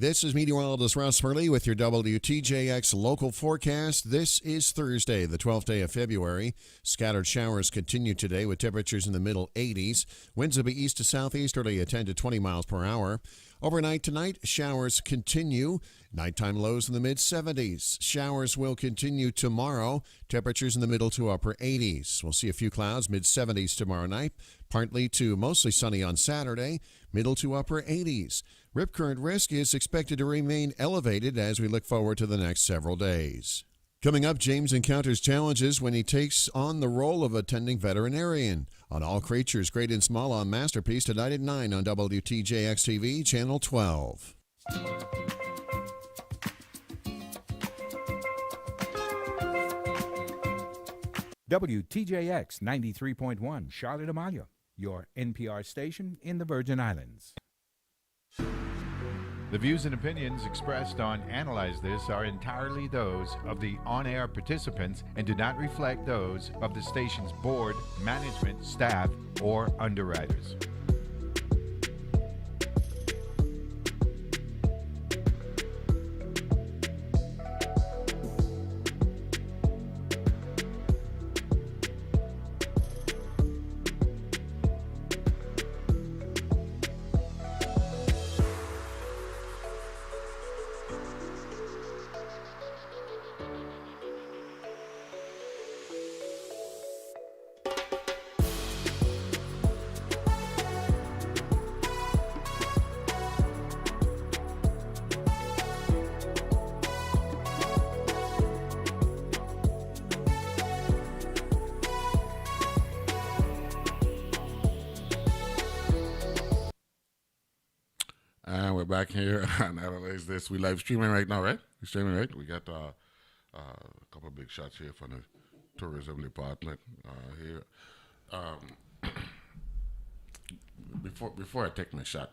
This is meteorologist Russ Hurley with your WTJX local forecast. This is Thursday, the 12th day of February. Scattered showers continue today with temperatures in the middle 80s. Winds will be east to southeasterly at 10 to 20 miles per hour. Overnight tonight, showers continue. Nighttime lows in the mid-70s. Showers will continue tomorrow. Temperatures in the middle to upper 80s. We'll see a few clouds, mid-70s tomorrow night. Partly to mostly sunny on Saturday, middle to upper 80s. Rip current risk is expected to remain elevated as we look forward to the next several days. Coming up, James encounters challenges when he takes on the role of attending veterinarian. On All Creatures, Great and Small on Masterpiece tonight at 9 on WTJX TV, Channel 12. WTJX 93.1, Charlotte Amalia, your NPR station in the Virgin Islands. The views and opinions expressed on Analyze This are entirely those of the on-air participants and do not reflect those of the station's board, management, staff, or underwriters. And we're back here on Analyze This. We live streaming right now, right? We're streaming, right? We got a couple of big shots here from the tourism department here. Before I take my shot,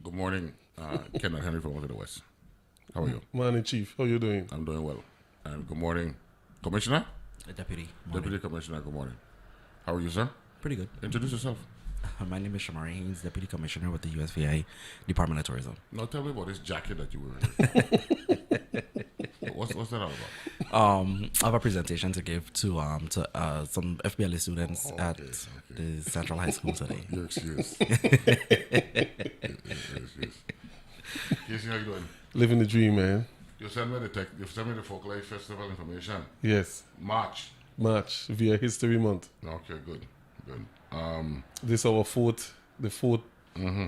good morning, Kenneth Henry from Over the West. How are you? Morning, Chief. How are you doing? I'm doing well. And good morning, Commissioner? Deputy. Deputy Commissioner, good morning. How are you, sir? Pretty good. Introduce yourself. My name is Shamari Haynes, Deputy Commissioner with the USVI Department of Tourism. Now tell me about this jacket that you were wearing. What's that all about? I have a presentation to give to some FBLA students at the Central High School today. Your excuse. Casey, how you doing? Living the dream, man. You sent me the Folklife Festival information. Yes. March via History Month. Okay, good. This is our fourth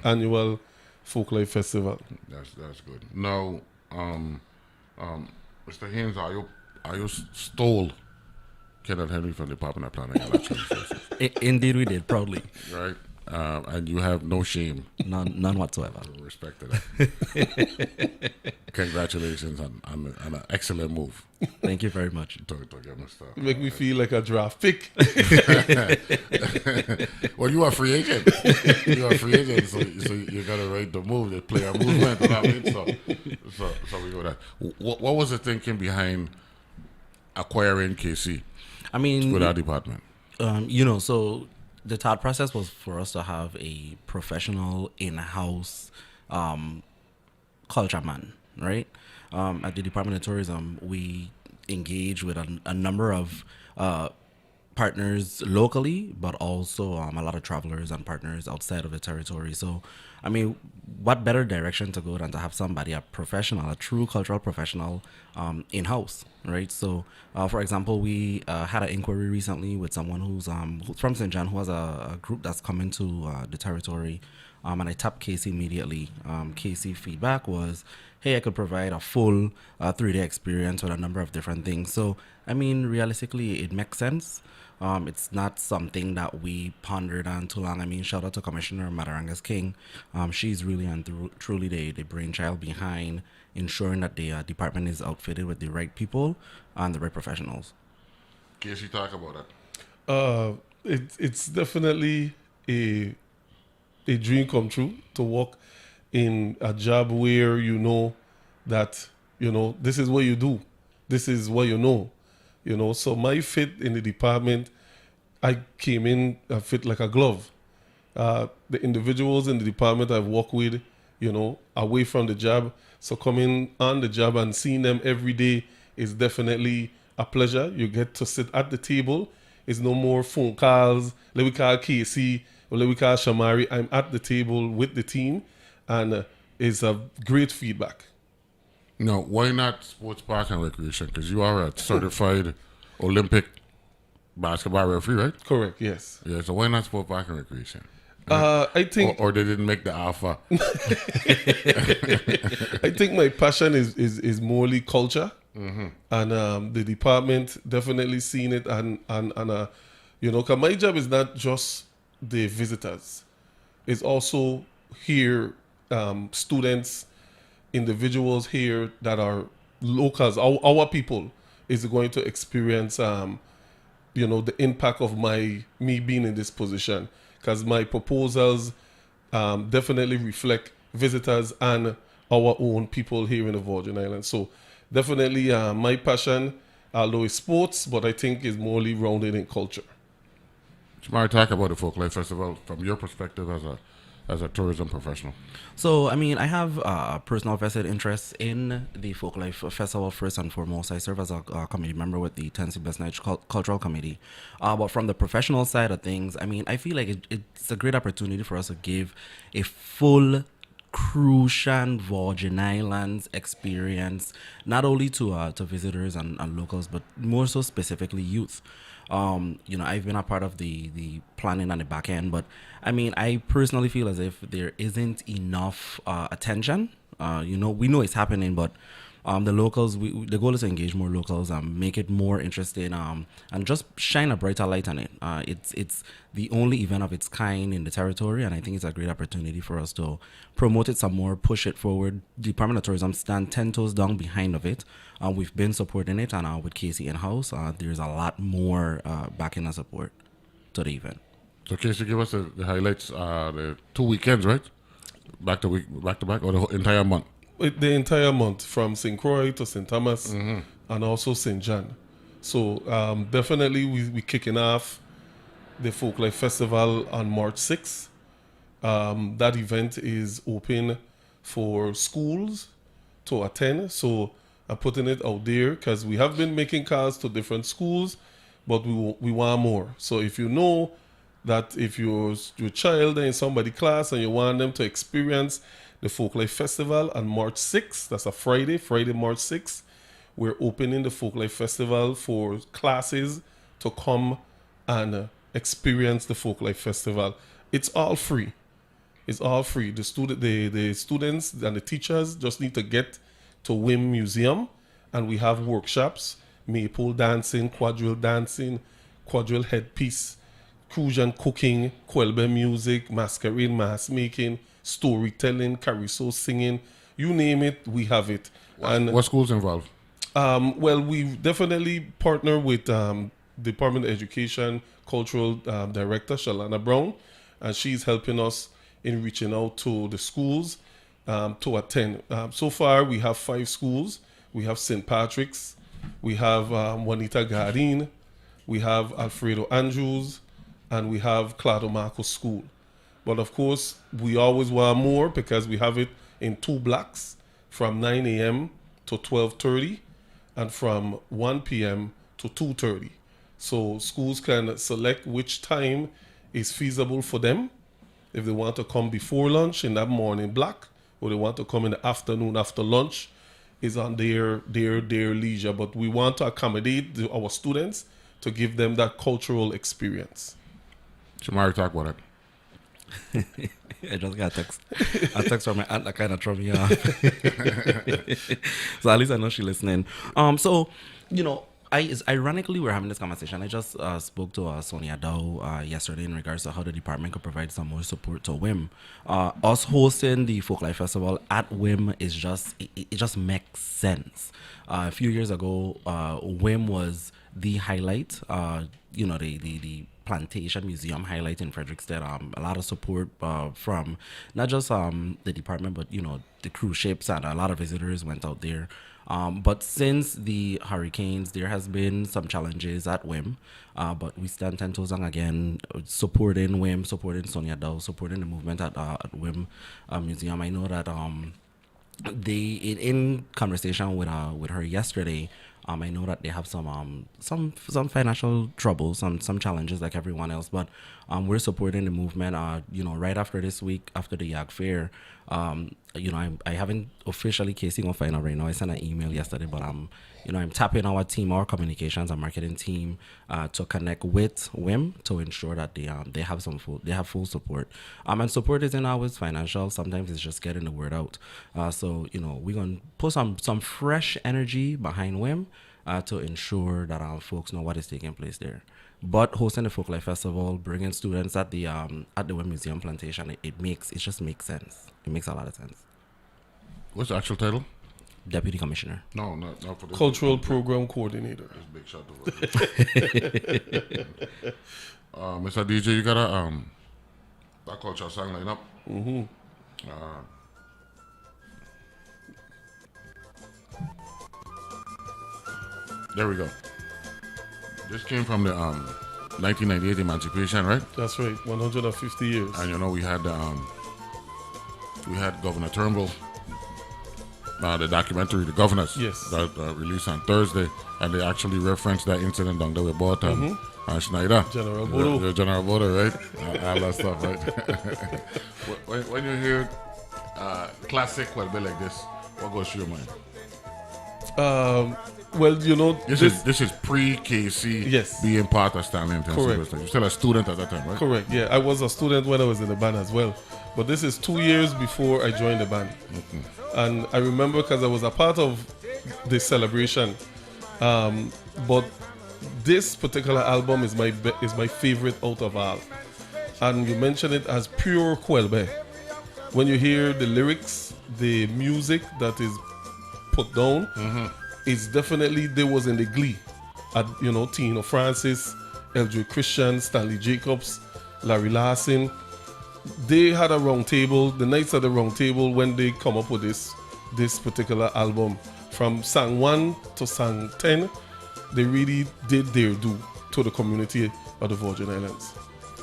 annual Folklife Festival. That's good. Now, Mr. Haynes, are you stole Kenneth Henry from the Department of Planning and Natural Resources? Indeed, we did, proudly. Right? And you have no shame. None whatsoever. Respect to that. Congratulations on an excellent move. Thank you very much. To get my stuff. Make me feel like a draft pick. Well, you are a free agent. So you got to rate the move, the player movement. You know what I mean? So we go that. What was the thinking behind acquiring KC? I mean, with our department. So the thought process was for us to have a professional in-house culture man, right? At the Department of Tourism, we engage with a number of partners locally, but also a lot of travelers and partners outside of the territory. So, I mean, what better direction to go than to have somebody, a professional, a true cultural professional, in-house, right? So, for example, we had an inquiry recently with someone who's from St. John, who has a group that's coming to the territory, and I tapped Casey immediately. Casey feedback was, hey, I could provide a full 3-day experience with a number of different things. So, I mean, realistically, it makes sense. It's not something that we pondered on too long. I mean, shout out to Commissioner Madarangas King. She's really and truly the brainchild behind ensuring that the department is outfitted with the right people and the right professionals. Casey, talk about that. It's definitely a dream come true to work in a job where you know that, this is what you do. This is what you know. So my fit in the department, I came in, I fit like a glove. The individuals in the department I've worked with, away from the job. So coming on the job and seeing them every day is definitely a pleasure. You get to sit at the table. It's no more phone calls. Let me call Casey or let me call Shamari. I'm at the table with the team, and it's a great feedback. No, why not sports park and recreation? Because you are a certified Olympic basketball referee, right? Correct, yes. Yeah, so why not sports park and recreation? I think Or they didn't make the alpha. I think my passion is morely culture, and the department definitely seen it, and 'cause my job is not just the visitors, it's also here students, individuals here that are locals, our people is going to experience the impact of me being in this position, because my proposals definitely reflect visitors and our own people here in the Virgin Islands. So definitely my passion, although it's sports, but I think is morely rounded in culture. Shamari, talk about the Folklife Festival from your perspective as a tourism professional. So, I mean, I have personal vested interest in the Folklife Festival first and foremost. I serve as a committee member with the Tennessee Best Night Cultural Committee. But from the professional side of things, I mean, I feel like it's a great opportunity for us to give a full Crucian Virgin Islands experience, not only to visitors and locals, but more so specifically youth. I've been a part of the planning on the back end, but I mean, I personally feel as if there isn't enough attention. We know it's happening, but the locals, the goal is to engage more locals and make it more interesting, and just shine a brighter light on it. It's the only event of its kind in the territory, and I think it's a great opportunity for us to promote it some more, push it forward. Department of Tourism stand 10 toes down behind of it. We've been supporting it, and with Casey in-house, there's a lot more backing and support to the event. So Casey, give us the highlights, the 2 weekends, right? Back to back, or the whole entire month? The entire month, from St. Croix to St. Thomas, and also St. John. So definitely we kicking off the Folklife Festival on March 6th. That event is open for schools to attend. So I'm putting it out there because we have been making calls to different schools, but we want more. So if you know that if your child in somebody's class and you want them to experience the Folklife Festival on March 6th, that's a Friday, March 6th, we're opening the Folklife Festival for classes to come and experience the Folklife Festival. It's all free. It's all free. The students and the teachers just need to get to WIM Museum, and we have workshops: maple dancing, quadrille headpiece, Crucian cooking, Kwelbe music, masquerade mask making, storytelling, carousel singing, you name it, we have it. And what schools involved? Well, we definitely partner with Department of Education Cultural Director Shalana Brown, and she's helping us in reaching out to the schools to attend. So far, we have 5 schools. We have St. Patrick's, we have Juanita Garin, we have Alfredo Andrews, and we have Claudio Marcos School. But of course, we always want more because we have it in 2 blocks from 9 a.m. to 12:30 and from 1 p.m. to 2:30. So schools can select which time is feasible for them. If they want to come before lunch in that morning block, or they want to come in the afternoon after lunch, is on their leisure. But we want to accommodate our students to give them that cultural experience. Shamari, talk about it. I just got a text from my aunt that kind of threw me off. So at least I know she's listening. Ironically, we're having this conversation. I just spoke to Sonia Dow yesterday in regards to how the department could provide some more support to WIM. Us hosting the Folklife Festival at WIM is it just makes sense. A few years ago, WIM was the highlight. The Plantation Museum highlight in Frederickstead. A lot of support from not just the department, but the cruise ships, and a lot of visitors went out there. But since the hurricanes, there has been some challenges at WIM. But we stand 10 toes down again, supporting WIM, supporting Sonia Dow, supporting the movement at WIM Museum. I know that they in conversation with her yesterday. I know that they have some financial troubles, some challenges like everyone else, but we're supporting the movement. Right after this week, after the YAG Fair, I haven't officially casing off final right now. I sent an email yesterday, but I'm tapping our team, our communications and marketing team, to connect with WIM to ensure that they have full support. And support isn't always financial. Sometimes it's just getting the word out. So we're gonna put some fresh energy behind WIM to ensure that folks know what is taking place there. But hosting the Folklife Festival, bringing students at the WIM Museum Plantation, it just makes sense. It makes a lot of sense. What's the actual title? Deputy Commissioner. No, not for this. Cultural Program Coordinator. That's big shot over. Mr. DJ, you got that culture song line up? Mm-hmm. There we go. This came from the 1998 Emancipation, right? That's right. 150 years. And we had Governor Turnbull, the documentary "The Governors," Yes. that released on Thursday, and they actually referenced that incident down there with Bought and Schneider. General Bodo. General Bodo, right? All that stuff, right? when you hear classic Kwelbe like this, what goes through your mind? Well, This is pre-KC Yes. being part of Stanley Intensive. Correct. You're still a student at that time, right? Correct. Yeah, I was a student when I was in the band as well, but this is 2 years before I joined the band. And I remember because I was a part of the celebration. But this particular album is my favorite out of all. And you mentioned it as pure Kwelbe. When you hear the lyrics, the music that is put down, it's definitely there was in the glee. Tino Francis, Eldred Christian, Stanley Jacobs, Larry Larson. They had a round table, the nights at the round table when they come up with this particular album. From song 1 to song 10, they really did their due to the community of the Virgin Islands.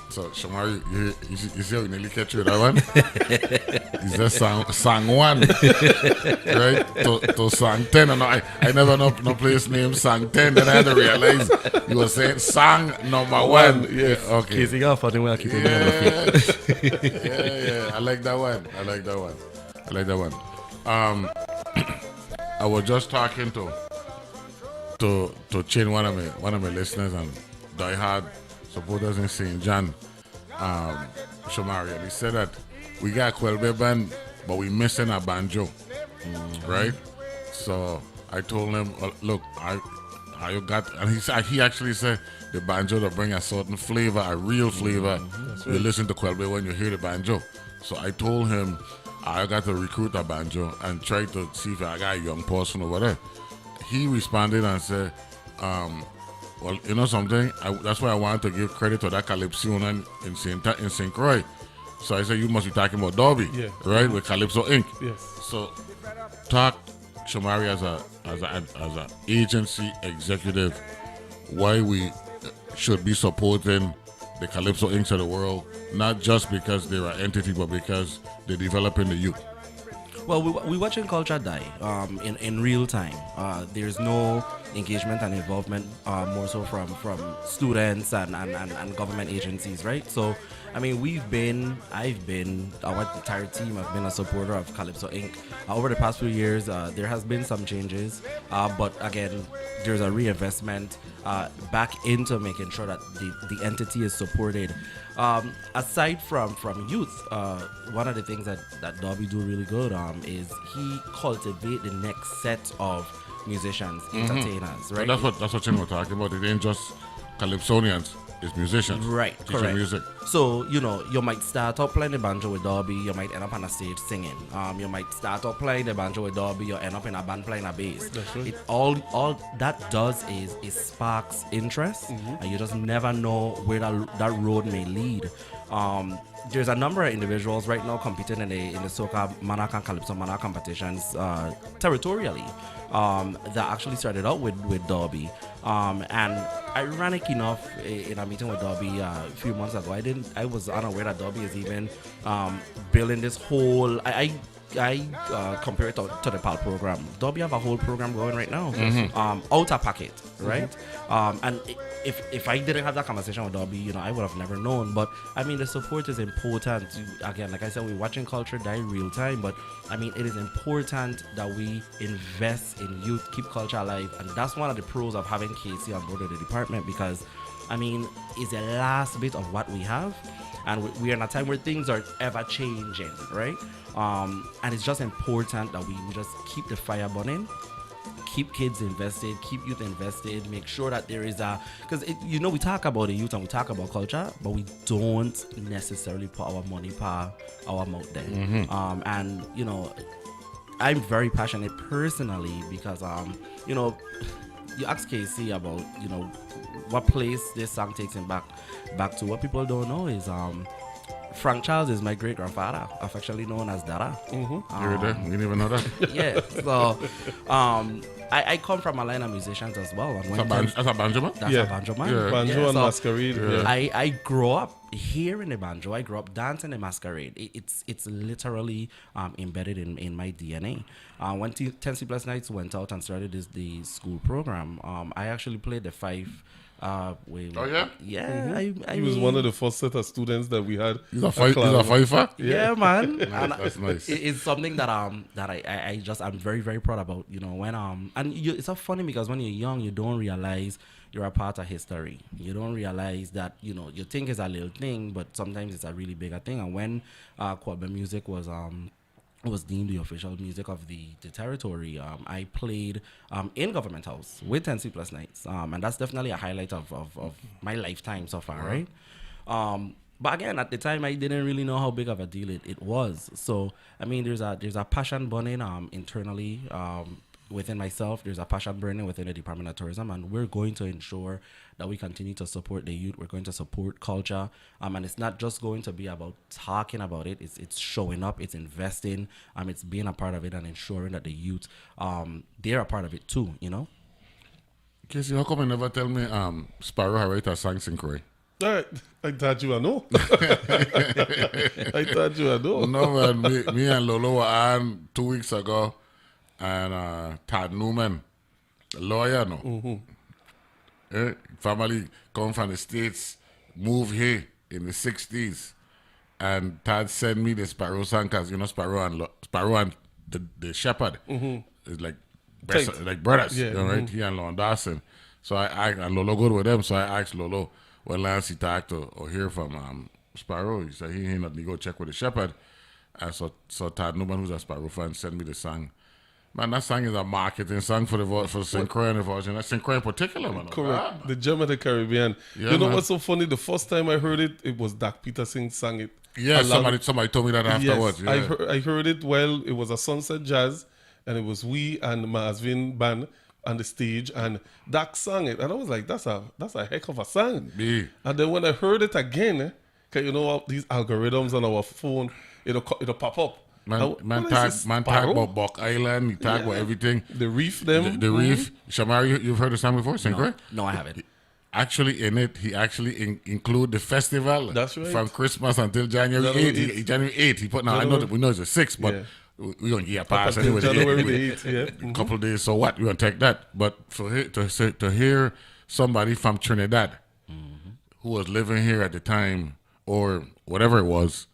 So, Shamari, you see how you nearly catch you with that one? Is that song 1, right? To song 10. And I never know no place named song 10. Then I had to realize you were saying song number 1. Yes. Okay. Casing off, I think we'll keep it Yeah. I like that one. I was just talking to Chin, one of my listeners and diehard supporters in St. John, Shomari, and he said that we got Kwelbe band, but we missing a banjo, right? So I told him, look, you got, and he actually said the banjo to bring a certain flavor, a real flavor. You listen to Kwelbe when you hear the banjo. So I told him I got to recruit a banjo and try to see if I got a young person over there. He responded and said, well, you know something? That's why I wanted to give credit to that Calypso in St. Croix. So I said, you must be talking about Derby, right? With Calypso Inc. Yes. So talk Shamari as a agency executive, why we should be supporting the Calypso Inc. of the world, not just because they're an entity, but because they're developing the youth. Well, we watching culture die in real time. There's no engagement and involvement more so from students and government agencies, right? So, I mean, our entire team have been a supporter of Calypso Inc. Over the past few years, there has been some changes, but again, there's a reinvestment back into making sure that the entity is supported. Aside from youth, one of the things that Dobby do really good is he cultivate the next set of musicians, entertainers, right? And that's what Chin was talking about. It ain't just Calypsonians, it's musicians. Right, teaching correct. music. So, you know, you might start out playing the banjo with Derby, you might end up on a stage singing. You might start out playing the banjo with Derby, you end up in a band playing a bass. That's right. It all that does is it sparks interest, and you just never know where that road may lead. There's a number of individuals right now competing in the soca Monarch and Calypso Monarch competitions territorially that actually started out with Derby. And ironic enough, in a meeting with Derby a few months ago, I was unaware that Derby is even building this whole. I compare it to the PAL program. Derby have a whole program going right now. Outer Packet, right? And if I didn't have that conversation with Derby, you know, I would have never known. But I mean, the support is important. Again, like I said, we're watching culture die real time. But I mean, it is important that we invest in youth, keep culture alive, and that's one of the pros of having Casey on board of the department, because I mean, it's the last bit of what we have. And we're in a time where things are ever changing, right? And it's just important that we just keep the fire burning, keep kids invested, keep youth invested, make sure that there is because you know, we talk about the youth and we talk about culture, but we don't necessarily put our money per our mouth there. And you know, I'm very passionate personally because you know, you ask Casey about, you know, what place this song takes him back to. What people don't know is Frank Charles is my great grandfather, affectionately known as Dada. You're there? You didn't even know that? Yeah. So I come from a line of musicians as well. And That's a banjo man? that's Yeah. a banjo man. Banjo Yeah, and so masquerade. Yeah. I grew up hearing the banjo. I grew up dancing the masquerade. It's literally embedded in my DNA. When 10C Plus Nights went out and started the school program, I actually played the five. Oh, yeah? Yeah. I He was mean, one of the first set of students that we had. He's a at fifer? Claremont. Yeah, man. And That's nice. It's something that I'm very, very proud about. You know, when it's so funny because when you're young, you don't realize you're a part of history. You don't realize that, you know, you think it's a little thing, but sometimes it's a really bigger thing. And when Quadba music was deemed the official music of the territory, I played in Government House with 10C Plus Nights, and that's definitely a highlight of my lifetime so far, right? But again, at the time, I didn't really know how big of a deal it was. So I mean, there's a passion burning internally within myself. There's a passion burning within the Department of Tourism, and we're going to ensure that we continue to support the youth. We're going to support culture, and it's not just going to be about talking about it. It's showing up, it's investing, it's being a part of it, and ensuring that the youth they're a part of it too. You know. Casey, how come you never tell me Sparrow Harriet sang Synchro? I thought you would know. I thought you would know. No, man. Me and Lolo were on 2 weeks ago, and Todd Newman, a lawyer, no. Family come from the States, moved here in the 60s, and Todd sent me the Sparrow song because, you know, Sparrow and the Shepherd is like best, Tight. like brothers, Yeah, you know, right? He and Lon Dawson. So and Lolo good with them, so I asked Lolo when last he talked or hear from Sparrow. He said he ain't nothing to go check with the Shepherd. And so Todd Newman, who's a Sparrow fan, sent me the song. Man, that song is a marketing song for Synchro and the Virgin. That's Synchro in particular, man. Correct. The Gem of the Caribbean. Yeah, you know man. what's so funny? The first time I heard it, it was Dak Peterson sang it. Yeah, Along- somebody told me that afterwards. Yes, Yeah. I heard it while it was a Sunset Jazz, and it was we and Maasvin band on the stage, and Dak sang it, and I was like, that's a heck of a song. Yeah. And then when I heard it again, cause you know what, these algorithms on our phone, it'll pop up. Man What is talk this, talk Sparrow? about Buck Island. He talk about everything. The reef, them. The reef. Shamari, you've heard the song before, Synchro? No, I haven't. Actually, in it, he actually include the festival. That's right. From Christmas until January January 8th. 8th. January 8th. He put, now I know that we know it's the 6th, but Yeah. we're going to get a pass Until anyway. January the 8th, yeah. A couple of days, so what? We're going to take that. But to hear somebody from Trinidad who was living here at the time, or whatever it was,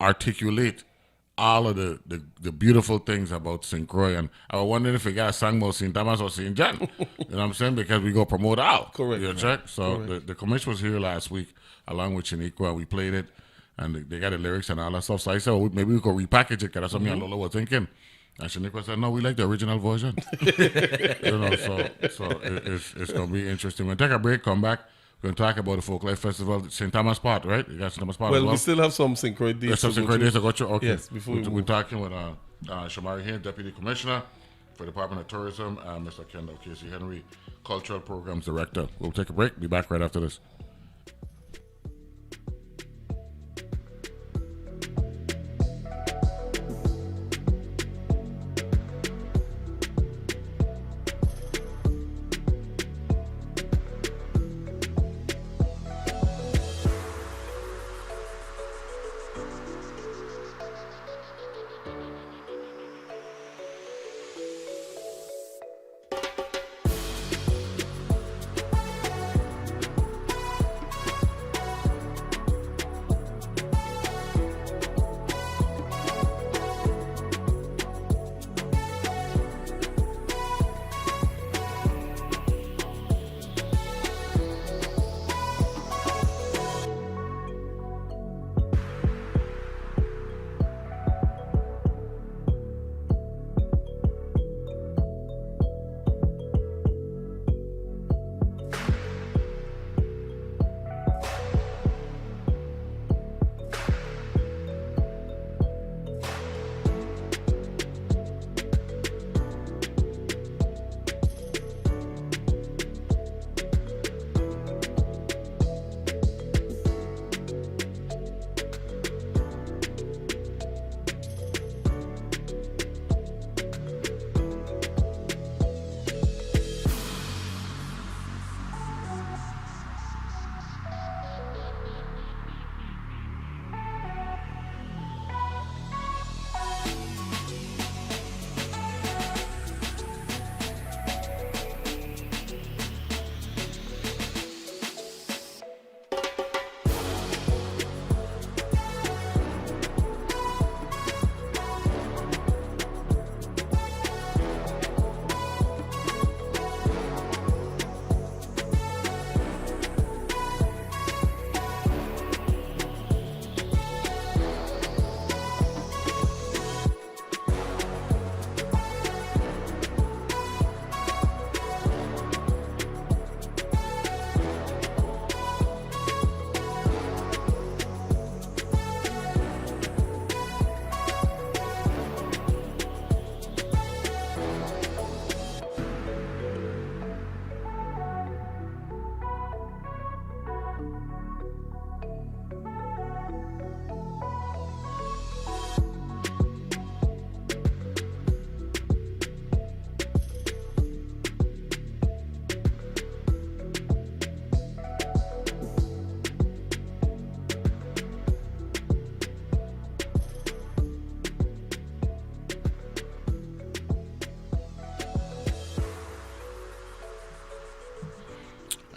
articulate all of the beautiful things about St. Croix. And I was wondering if we got a song about St. Thomas or St. John. You know what I'm saying? Because we go promote all. Correct. You know, check? So the commission was here last week along with Shaniqua, and we played it. And they got the lyrics and all that stuff. So I said, well, maybe we could repackage it, because that's what me and Lola were thinking. And Shaniqua said, no, we like the original version. You know, so it's going to be interesting. We'll take a break, come back. going to talk about the Folklife Festival at St. Thomas Park, right? You got St. Thomas Park as Well, well? we still have some St. Croix days. There's some St. Croix days to go to? Okay. Yes, before we We're move. talking with Shamari Haynes, Deputy Commissioner for Department of Tourism, and Mr. Kendall Casey Henry, Cultural Programs Director. We'll take a break. Be back right after this.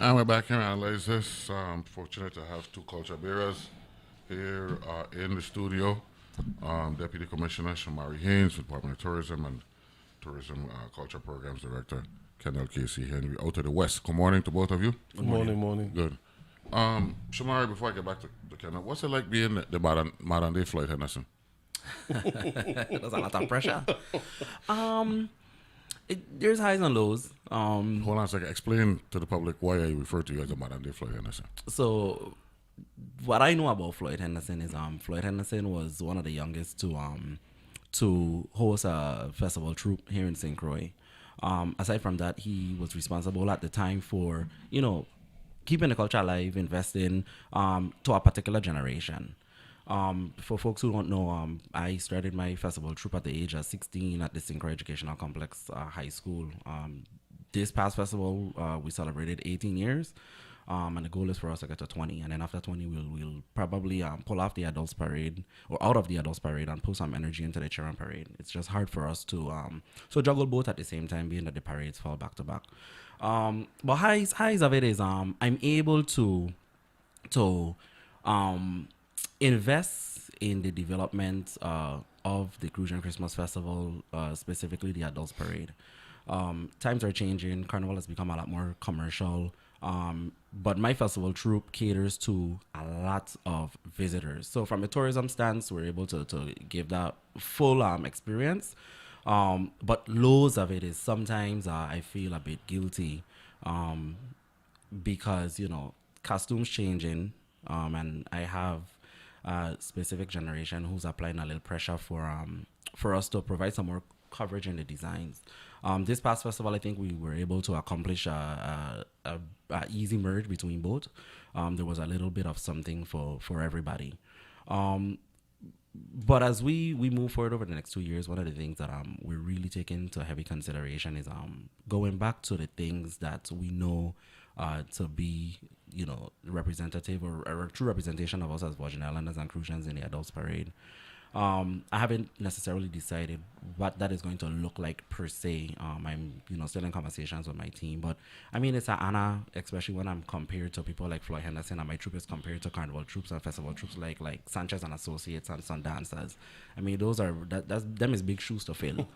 And we're back here to analyze this. I'm fortunate to have two culture bearers here in the studio. Deputy Commissioner Shamari Haynes, Department of Tourism, and Tourism Culture Programs Director Kendall Casey Henry out of the West. Good morning to both of you. Good morning. Good. Shamari, before I get back to Kendall, what's it like being the modern day Floyd Henderson? There's a lot of pressure. There's highs and lows. Hold on a second. Explain to the public why I refer to you as a modern day Floyd Henderson. So, what I know about Floyd Henderson is Floyd Henderson was one of the youngest to host a festival troupe here in St. Croix. Aside from that, he was responsible at the time for keeping the culture alive, investing to a particular generation. For folks who don't know, I started my festival troupe at the age of 16 at the St. Croix Educational Complex High School. This past festival, we celebrated 18 years, and the goal is for us to get to 20. And then after 20, we'll probably pull off the adults parade or out of the adults parade and put some energy into the children parade. It's just hard for us to so juggle both at the same time, being that the parades fall back to back. But highs of it is I'm able to invest in the development of the Crucian Christmas Festival, specifically the Adults Parade. Times are changing. Carnival has become a lot more commercial. But my festival troupe caters to a lot of visitors. So from a tourism stance, we're able to give that full experience. But loads of it is sometimes I feel a bit guilty because, costumes changing, and I have a specific generation who's applying a little pressure for us to provide some more coverage in the designs. This past festival, I think we were able to accomplish a easy merge between both. There was a little bit of something for everybody. But as we move forward over the next 2 years, one of the things that we're really taking into heavy consideration is going back to the things that we know to be, representative or a true representation of us as Virgin Islanders and Crucians in the Adults Parade. I haven't necessarily decided what that is going to look like per se. I'm, still in conversations with my team, but I mean, it's an honor, especially when I'm compared to people like Floyd Henderson, and my troop is compared to carnival troops and festival troops like Sanchez and Associates and Sundancers. I mean, those are them is big shoes to fill.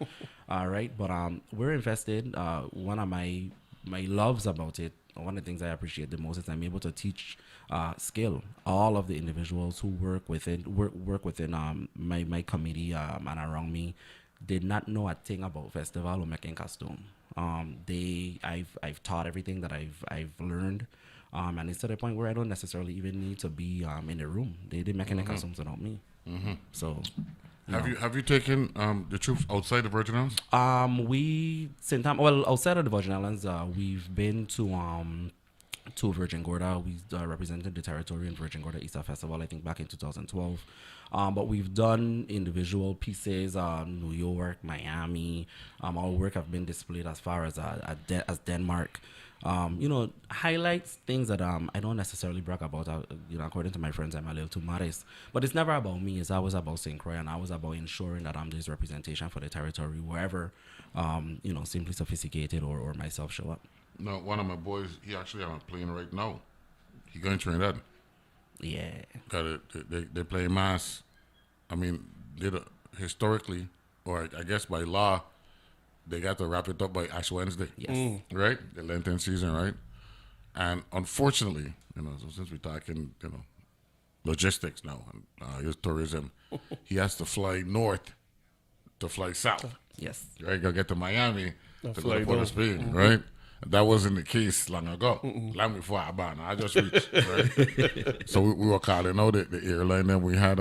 All right, but we're invested. One of my loves about it, one of the things I appreciate the most is I'm able to teach skill all of the individuals who work within my committee and around me. Did not know a thing about festival or making costume. I've taught everything that I've learned, and it's to the point where I don't necessarily even need to be in the room. They did making the costumes without me. So. Have you taken the troops outside the Virgin Islands? Outside of the Virgin Islands, we've been to Virgin Gorda. We represented the territory in Virgin Gorda Easter Festival, I think back in 2012. But we've done individual pieces, New York, Miami. Our work have been displayed as far as Denmark. Highlights things that I don't necessarily brag about. According to my friends, I'm a little too modest. But it's never about me. It's always about St. Croix, and always about ensuring that there's representation for the territory wherever, Simply Sophisticated or myself show up. No, one of my boys, he actually on a plane right now. He going to Trinidad. Yeah. They play mass. I mean, historically, or I guess by law, they got to wrap it up by Ash Wednesday. Yes. Right? The Lenten season, right? And unfortunately, so since we're talking, logistics now, and his tourism, he has to fly north to fly south. Yes. Right? Go get to Miami to go fly to Port of Spain, right? That wasn't the case long ago. Long before I just reached, right? So we were calling out the airline, and we had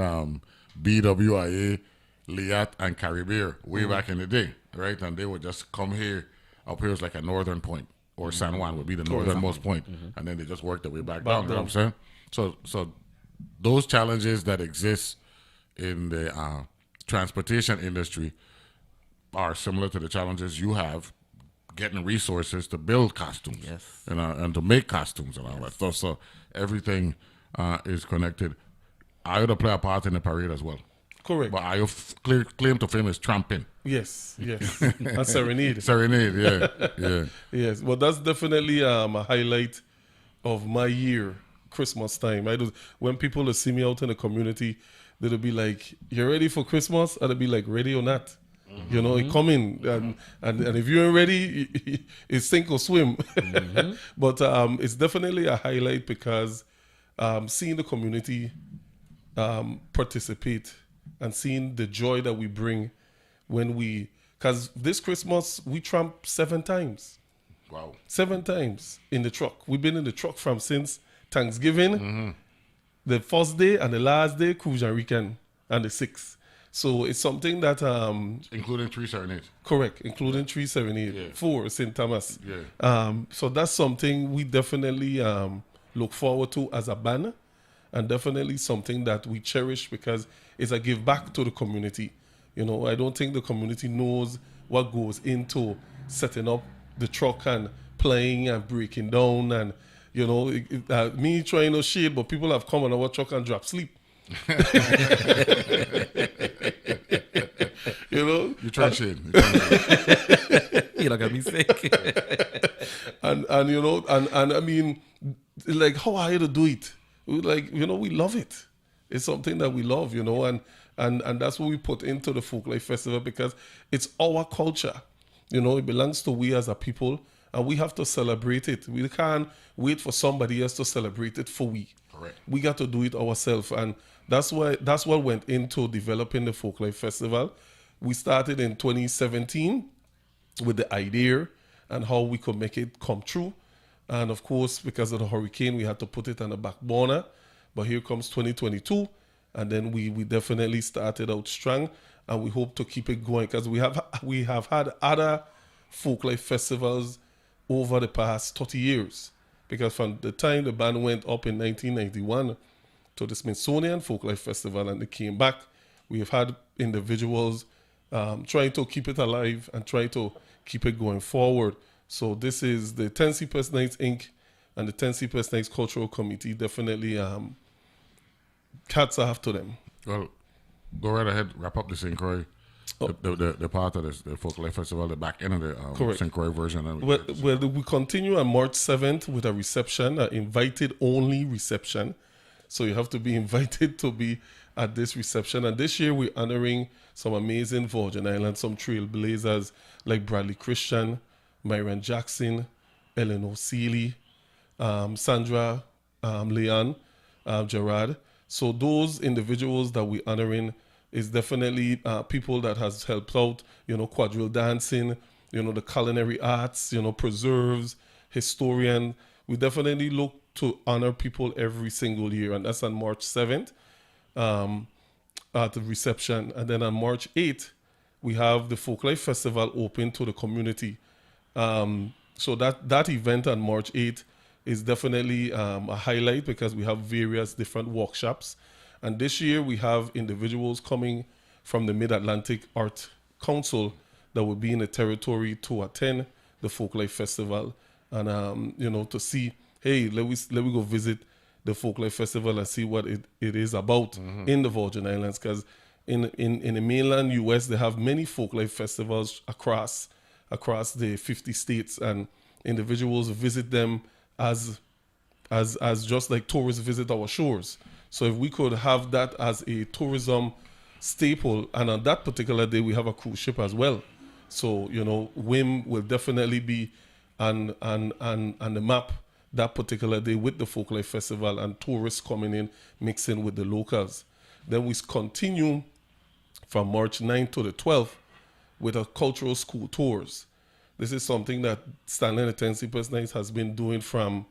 BWIA, Liat, and Caribbean way back in the day, right? And they would just come here. Up here is like a northern point, or San Juan would be the northernmost point, and then they just work their way back down. You know what I'm saying? So those challenges that exist in the transportation industry are similar to the challenges you have getting resources to build costumes, Yes. and to make costumes and all that stuff. So everything is connected. I would play a part in the parade as well. Correct. But I claim to fame is tramping. Yes. And serenade. Serenade, yeah. Yes. Well, that's definitely a highlight of my year, Christmas time. When people will see me out in the community, they'll be like, "You ready for Christmas?" And I'll be like, "Ready or not?" It coming, and if you ain't ready, it's sink or swim. But it's definitely a highlight because seeing the community participate and seeing the joy that we bring because this Christmas we tramped 7 times. Wow. 7 times in the truck. We've been in the truck since Thanksgiving, the first day and the last day, Crucian Weekend, and the 6th. So it's something that Including 3 serenades. correct, including 378, 4 St. Thomas. Yeah. So that's something we definitely look forward to as a band, and definitely something that we cherish because it's a give back to the community. I don't think the community knows what goes into setting up the truck and playing and breaking down, and me trying to shade, but people have come on our truck and drop sleep. You try shade. You're not gonna be sick. and I mean, like, how are you to do it? We love it. It's something that we love, and that's what we put into the Folklife Festival because it's our culture. It belongs to we as a people, and we have to celebrate it. We can't wait for somebody else to celebrate it for we. Correct. We got to do it ourselves, and that's what went into developing the Folklife Festival. We started in 2017 with the idea and how we could make it come true. And of course, because of the hurricane, we had to put it on the back burner. But here comes 2022, and then we definitely started out strong, and we hope to keep it going because we have had other folklife festivals over the past 30 years. Because from the time the band went up in 1991 to the Smithsonian Folklife Festival and they came back, we have had individuals trying to keep it alive and try to keep it going forward. So this is the Tennessee Press Nights Inc. and the Tennessee Press Nights Cultural Committee. Definitely hats off to them. Well, go right ahead, wrap up the St. Croix. The part of this, the Folklife Festival, the back end of the St. Croix version. Well, we continue on March 7th with a reception, an invited-only reception. So you have to be invited to be at this reception. And this year we're honoring some amazing Virgin Islands, some trailblazers like Bradley Christian, Myron Jackson, Eleanor Seeley, Sandra Leon, Gerard. So those individuals that we're honoring is definitely people that has helped out, quadrille dancing, the culinary arts, preserves, historian. We definitely look to honor people every single year, and that's on March 7th at the reception. And then on March 8th, we have the Folklife Festival open to the community. So that event on March 8th is definitely a highlight because we have various different workshops. And this year we have individuals coming from the Mid-Atlantic Art Council that will be in the territory to attend the Folklife Festival and, to see, hey, let me go visit the Folklife Festival and see what it is about in the Virgin Islands. Because in the mainland U.S., they have many Folklife festivals across the 50 states, and individuals visit them as just like tourists visit our shores. So if we could have that as a tourism staple, and on that particular day we have a cruise ship as well. So, WIM will definitely be on the map that particular day with the Folklife Festival and tourists coming in, mixing with the locals. Then we continue from March 9th to the 12th with our cultural school tours. This is something that Stanley and the Tennessee Press Nights has been doing from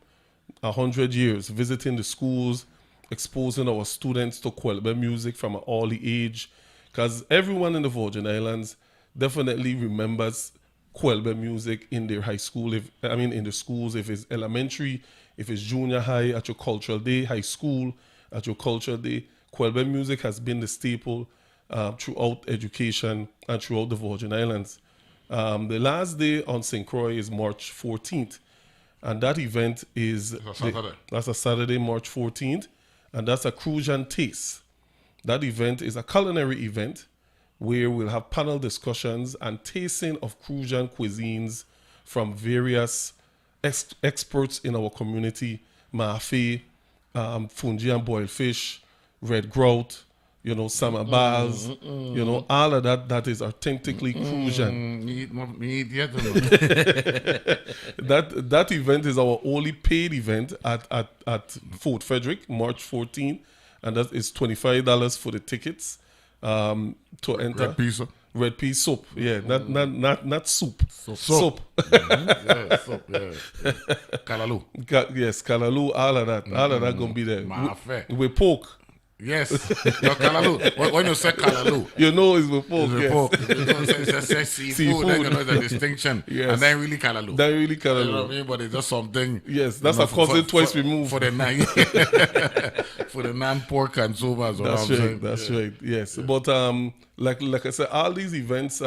100 years, visiting the schools, exposing our students to Kwelbe music from an early age, because everyone in the Virgin Islands definitely remembers Kwelbe music in their high school, in the schools, if it's elementary, if it's junior high at your cultural day, high school at your cultural day. Kwelbe music has been the staple throughout education and throughout the Virgin Islands. The last day on St. Croix is March 14th, and that event is that's a Saturday, March 14th. And that's a Crucian Taste. That event is a culinary event where we'll have panel discussions and tasting of Crucian cuisines from various experts in our community. Mafe, fungi and boiled fish, red grout, salmon balls, all of that is authentically Crucian. That event is our only paid event at Fort Frederick, March 14th, and that is $25 for the tickets to enter. Red pea soup, yeah, not soup. Soup. Yeah, soup, yeah. Kalaloo. Yes, kalaloo, all of that gonna be there. With pork. Yes, your kalaloo. When you say kalaloo, it's with pork. It's with pork. It's a seafood. Then it's a distinction. Yes. And then really kalaloo. You know what I mean? But it's just something. Yes, that's a cousin twice removed for the non-pork consumers. That's right. Yes, but like I said, all these events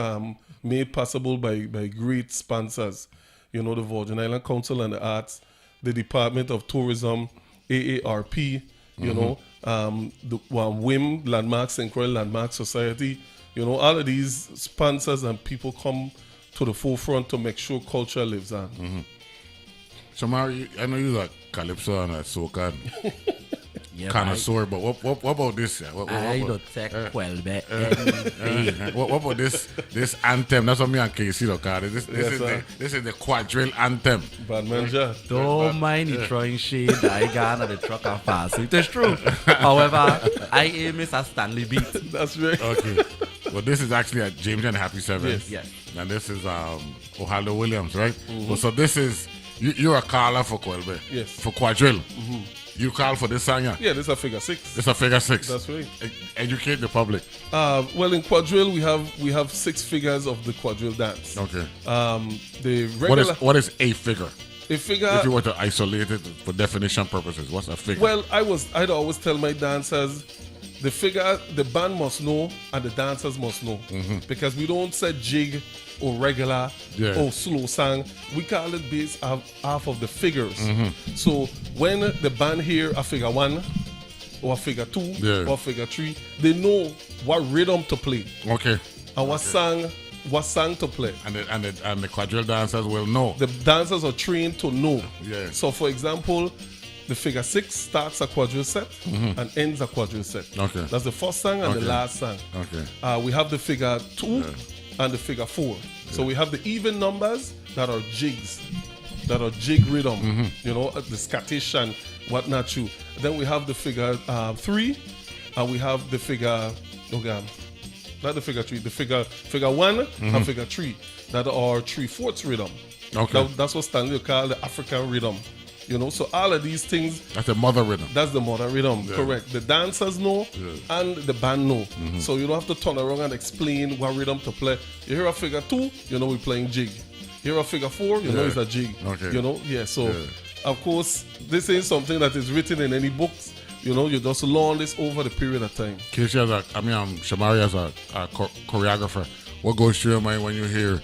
made possible by great sponsors. The Virgin Island Council and the Arts, the Department of Tourism, AARP. The WIM, Landmark, St. Croix Landmark Society, all of these sponsors and people come to the forefront to make sure culture lives on. So, Mario, I know you're a calypso and a soca connoisseur, but what about this? I don't take Kwelbe. What about this anthem? That's what me and Casey look at. This is the quadrille anthem. Bad manager. Don't mind the throwing shade. I got at the truck and fast. It is true. However, I aim is a Stanley beat. That's right. Okay. Well, this is actually a James and Happy Seven. Yes. And this is Ohaldo Williams, right? Well, so this is you're a caller for Kwelbe. Yes. For quadrille. You call for this song, yeah? Yeah, this is a figure 6. It's a figure 6. That's right. Educate the public. Well, in quadrille, we have 6 figures of the quadrille dance. Okay. The regular What is a figure? a figure. If you were to isolate it for definition purposes, what's a figure? Well, I'd always tell my dancers, the figure the band must know and the dancers must know, because we don't say jig or regular or slow song. We call it based off of the figures. So when the band hear a figure 1 or a figure 2 or a figure 3, they know what rhythm to play Okay. and what song to play. And the quadrille dancers will know. The dancers are trained to know. Yeah. So, for example, the figure 6 starts a quadrille set and ends a quadrille set. Okay. That's the first song and the Okay. last song. Okay. We have the figure 2 and the figure 4. So we have the even numbers that are jigs, that are jig rhythm, you know, the Scottish and whatnot too. Then we have the figure 3, and we have the figure, not the figure 3, the figure 1 and figure 3 that are 3/4 rhythm. Okay. That's what Stanley call the African rhythm. You know, so all of these things, That's a mother rhythm. that's the modern rhythm, correct. The dancers know and the band know. So you don't have to turn around and explain what rhythm to play. You hear a figure 2, you know we're playing jig. You hear a figure 4, you know it's a jig. Okay. You know, so of course this ain't something that is written in any books. You know, you just learn this over the period of time. Casey Shamari as a choreographer, what goes through your mind when you hear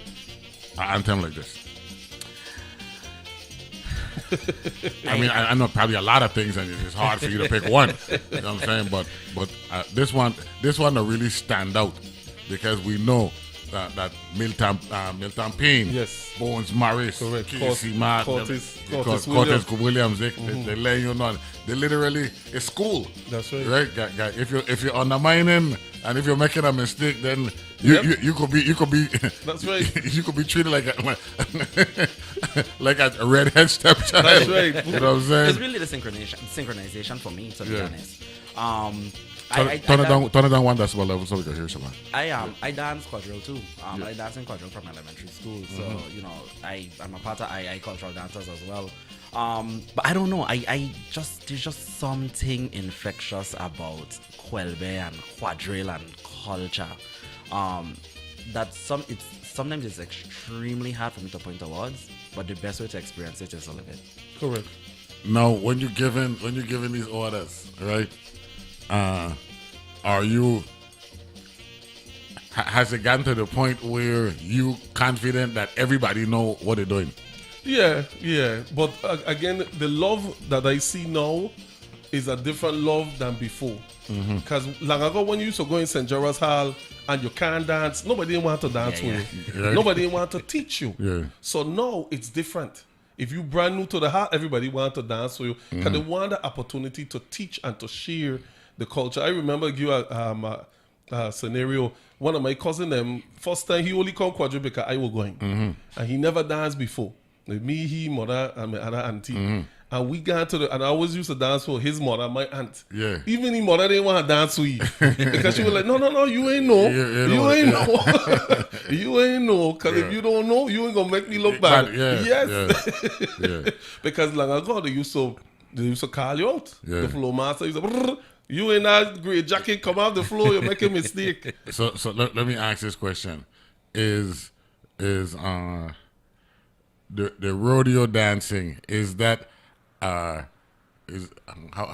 an anthem like this? I know probably a lot of things, and it's hard for you to pick one. You know what I'm saying? But this one will really stand out because we know that Milton Payne, Yes. Bones Morris, Correct. Casey Martin, Curtis Curtis Williams, they lay you know, they literally it's school. That's right. Right, guy. If you're undermining and if you're making a mistake, then you could be That's right. you could be treated like a redhead stepchild. That's right. You know what I'm saying? It's really the synchronization for me, to be honest. Turn it down one decibel level so we can hear someone. I dance quadrille too. I dance in quadrille from elementary school, so you know I'm a part of I cultural dancers as well. But I don't know. There's just something infectious about Kwelbe and quadrille and culture. Sometimes it's extremely hard for me to point towards, but the best way to experience it is to live it. Correct. Now, when you're giving these orders, right? Has it gotten to the point where you confident that everybody know what they're doing? Yeah. But again, the love that I see now is a different love than before. Because long ago, when you used to go in St. Gerard's Hall and you can't dance, nobody want to dance with you. Right. Nobody want to teach you. Yeah. So now it's different. If you brand new to the hall, everybody want to dance with you because they want the opportunity to teach and to share the culture. I remember give a scenario. One of my cousin, first time he only come quadrille because I was going, and he never danced before. Me, he, mother, and my other auntie. And we got to and I always used to dance for his mother, my aunt. Yeah. Even his mother didn't want to dance with you. Because she was like, no, you ain't know. You ain't know. You ain't know. Because if you don't know, you ain't going to make me look bad. Yes. Because long ago, they used to call you out. Yeah. The floor master used to, "Brrr, you in that great jacket, come off the floor, you're making a mistake." So let me ask this question: Is the rodeo dancing, is that how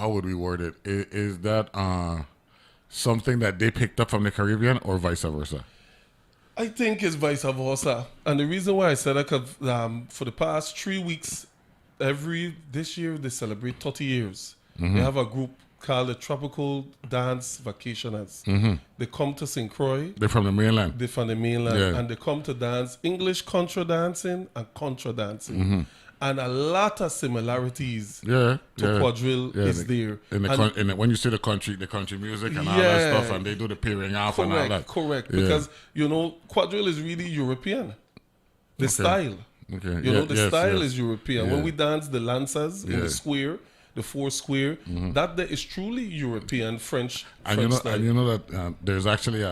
would we word it? Is that something that they picked up from the Caribbean or vice versa? I think it's vice versa. And the reason why I said that, because for the past 3 weeks, this year they celebrate 30 years. They have a group called the Tropical Dance Vacationers. They come to St. Croix. They're from the mainland. They're from the mainland. Yeah. And they come to dance English contra dancing and contra dancing. And a lot of similarities to quadrille is there. When you see the country music and all that stuff, and they do the pairing off and all that. Correct. Because, quadrille is really European. The style. Okay. The style is European. When we dance the lancers in the square, the 4 square, that there is truly European French style. And you know that there's actually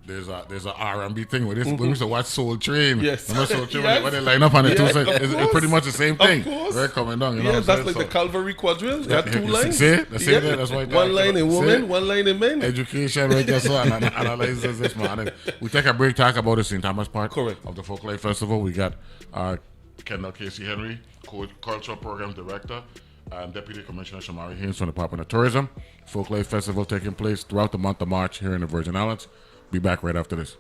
there's a R&B thing with this. When we used to watch Soul Train, Yes. remember Soul Train Yes. when they line up on the two Yes, sides, of it's course. pretty much the same thing. course. Right, coming down, you know. Yeah, what that's I'm like saying? the Calvary quadrille. They had two you lines. see it? That's it there. That's why it One line in see women, it? one line in men. Education, right? Just so analyzes this morning. We take a break, talk about the St. Thomas part Correct. of the Folklife Festival. We got Kendall Casey Henry, Cultural Program Director, and Deputy Commissioner Shamari Haynes from the Department of Tourism. Folklife Festival taking place throughout the month of March here in the Virgin Islands. Be back right after this.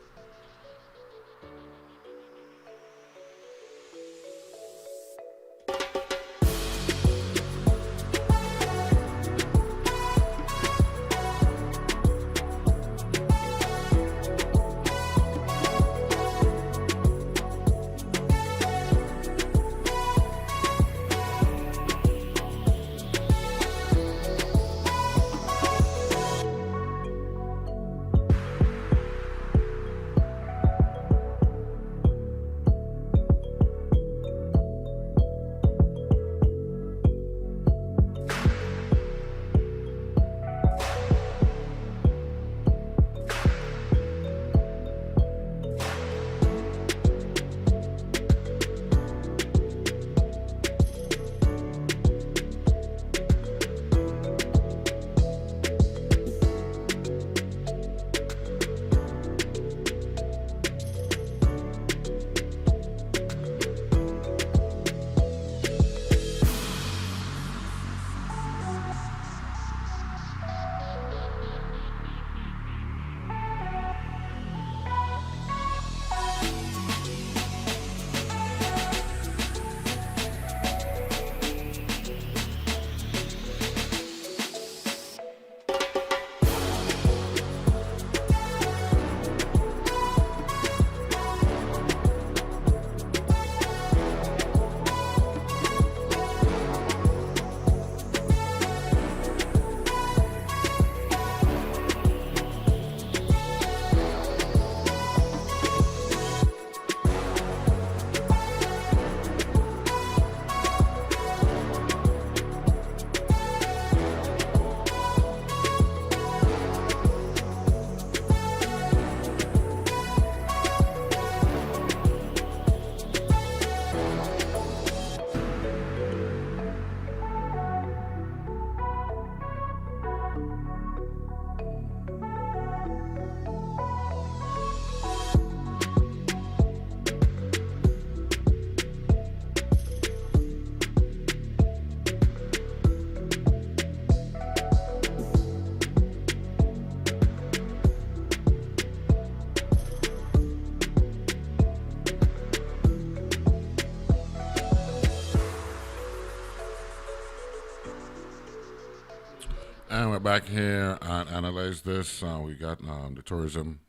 And we're back here and analyze this. We got the tourism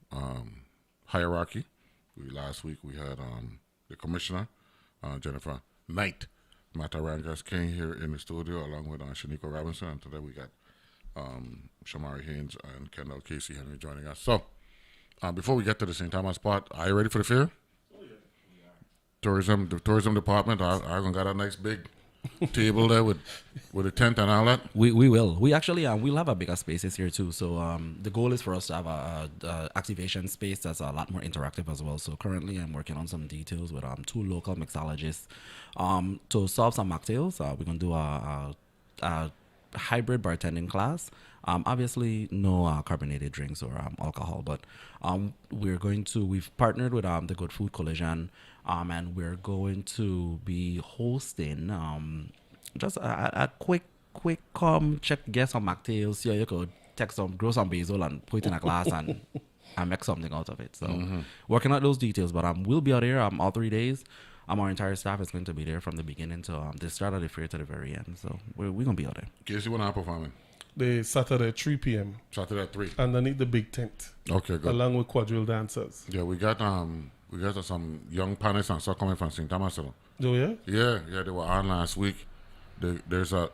hierarchy. Last week we had the commissioner, Jennifer Knight Matarangas, came here in the studio along with Shaniqua Robinson. And today we got Shamari Haynes and Kendall Casey Henry joining us. So before we get to the St. Thomas part, are you ready for the fair? Oh, yeah. The tourism department, I got a nice big table there with a tent and all that. We will. We actually we'll have a bigger spaces here too. So the goal is for us to have a activation space that's a lot more interactive as well. So currently I'm working on some details with 2 local mixologists to solve some mocktails. We're gonna do a hybrid bartending class. Obviously no carbonated drinks or alcohol, but we've partnered with the Good Food Coalition, and we're going to be hosting just a quick come check, get some mocktails. So you could take some, grow some basil and put it in a glass and make something out of it. So working out those details, but we'll be out here all 3 days. Our entire staff is going to be there from the beginning to the start of the fair to the very end. So we're gonna be out there. Casey, when I'm performing? They Saturday at 3 p.m. Saturday at 3. underneath the big tent, Okay, good. along with quadrille dancers. Yeah, we got some young panelists and stuff coming from St. Thomas. So. Oh yeah? Yeah, they were on last week. There's a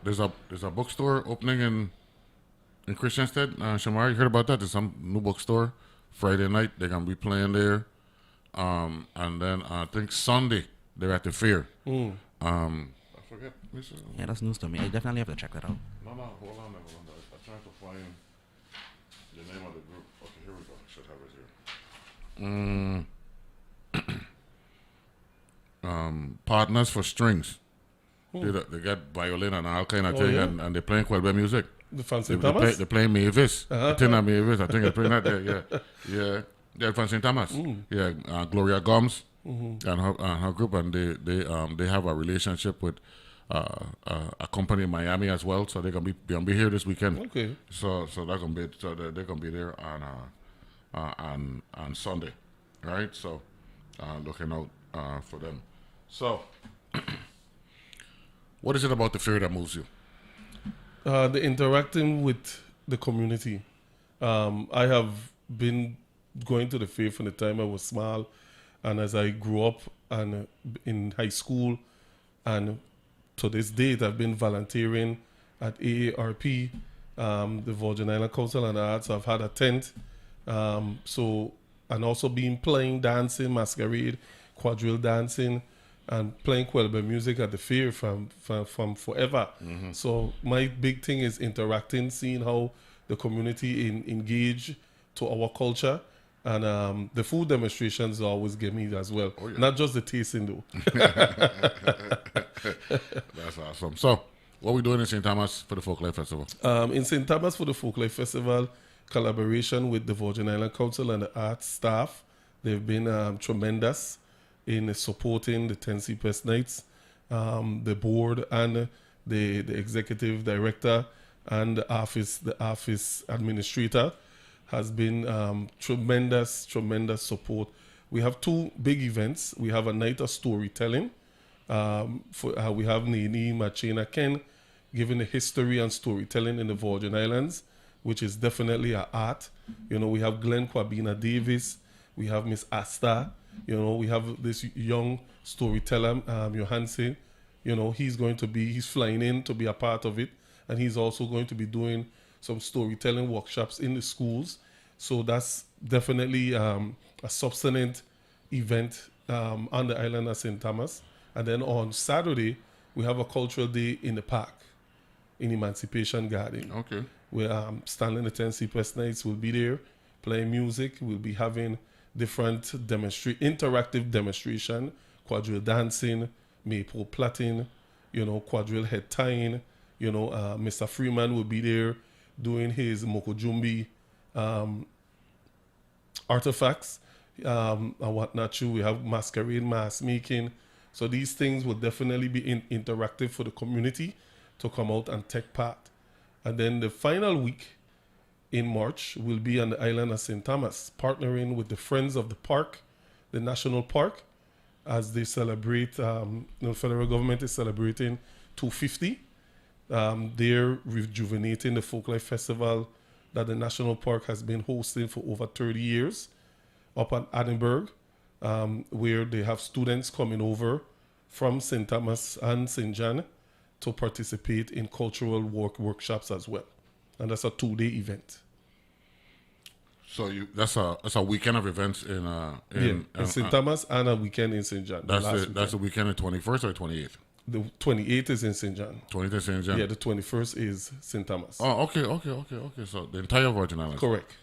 bookstore opening in Christiansted. Shamar, you heard about that? There's some new bookstore Friday night. They're gonna be playing there, and then I think Sunday they're at the fair. I forget. Yeah, that's news to me. I definitely have to check that out. No, hold on. I'm trying to find the name of the group. Okay, here we go. Should have it here. Partners for Strings. They got violin and all kind of Oh, thing, yeah? and they playing Quelbe music. The Fancy They Thomas? playing Mavis. Uh-huh. I think not Mavis. I think they're playing that there. Yeah. They're from St. Thomas. Yeah, Gloria Gomes and her group, and they have a relationship with a company in Miami as well. So they're gonna be here this weekend. Okay. So they're gonna be there on Sunday, right? So looking out for them. So, what is it about the fair that moves you? The interacting with the community. I have been going to the fair from the time I was small, and as I grew up and in high school, and to this date, I've been volunteering at AARP, the Virgin Island Council on the Arts. I've had a tent, and also been playing dancing, masquerade, quadrille dancing, and playing Quelbe music at the fair from forever. So my big thing is interacting, seeing how the community engage to our culture. And the food demonstrations always get me as well. Oh, yeah. Not just the tasting though. That's awesome. So, what are we doing in St. Thomas for the Folklife Festival? In St. Thomas for the Folklife Festival, collaboration with the Virgin Island Council and the arts staff. They've been tremendous in supporting the Tennessee Press Nights, the board and the executive director and the office administrator has been tremendous support. We have two big events. We have a night of storytelling. We have Nini Machina Ken giving the history and storytelling in the Virgin Islands, which is definitely an art. You know, we have Glenn Kwabena Davis. We have Miss Asta. You know, we have this young storyteller, Johansson. You know, he's flying in to be a part of it. And he's also going to be doing some storytelling workshops in the schools. So that's definitely a substantive event on the island of St. Thomas. And then on Saturday, we have a cultural day in the park, in Emancipation Garden. Okay. Where Stanley and the Tennessee Press Nights will be there playing music. We'll be having different interactive demonstration, quadrille dancing, maple plaiting, quadrille head tying. Mr. Freeman will be there doing his Mokojumbi artifacts and whatnot too. We have masquerade, mask making. So these things will definitely be interactive for the community to come out and take part. And then the final week in March will be on the island of St. Thomas, partnering with the Friends of the Park, the National Park, as they celebrate, the federal government is celebrating 250. They're rejuvenating the Folklife Festival that the National Park has been hosting for over 30 years up at Edinburgh, where they have students coming over from St. Thomas and St. John to participate in cultural workshops as well. And that's a 2-day event. So that's a weekend of events in St. Thomas and a weekend in St. John. That's the weekend of 21st or 28th? The 28th is in St. John. 28th St. John? Yeah, the 21st is St. Thomas. Oh, okay. So the entire Virgin Islands. Correct.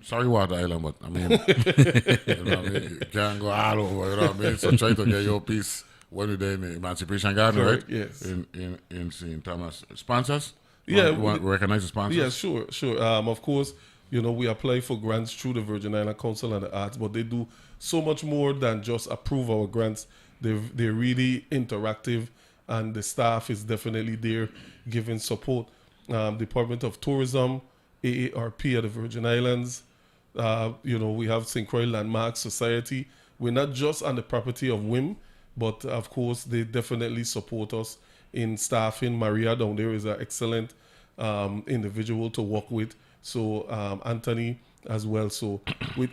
Sorry, Water Island, but I mean, you can't go all over, you know what I mean? So try to get your piece when you're there in the Emancipation Garden, Correct, right? yes. In St. Thomas. Sponsors? Yeah. You want to recognize the sponsors? Yeah, sure. Of course, we apply for grants through the Virgin Island Council and the Arts, but they do so much more than just approve our grants. They're really interactive, and the staff is definitely there giving support. Department of Tourism, AARP at the Virgin Islands. We have St. Croix Landmark Society. We're not just on the property of WIM, but of course they definitely support us in staffing. Maria down there is an excellent individual to work with. So Anthony as well. So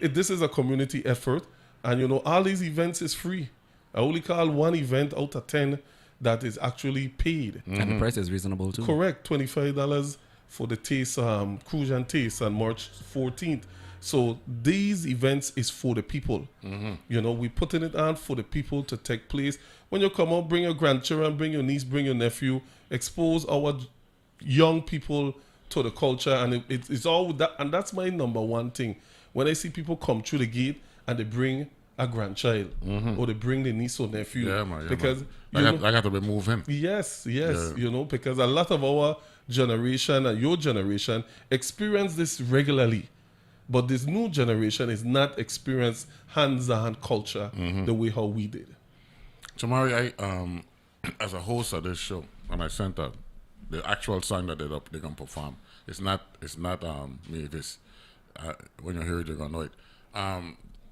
this is a community effort, and all these events is free. I only call one event out of 10 that is actually paid. And the price is reasonable too. Correct, $25 for the taste, Cruise and Taste on March 14th. So these events is for the people. We're putting it on for the people to take place. When you come out, bring your grandchildren, bring your niece, bring your nephew, expose our young people to the culture, and it's all that. And that's my number one thing. when I see people come through the gate and they bring a grandchild or they bring the niece or nephew, Yeah, man. Yeah, because man. I got to be moving. yes, Yeah. because a lot of our generation and your generation experience this regularly. But this new generation is not experience hands-on culture the way how we did. Tomorrow, I as a host of this show, when I sent out the actual song that they're gonna perform, it's not me. This when you hear it, you're gonna know it.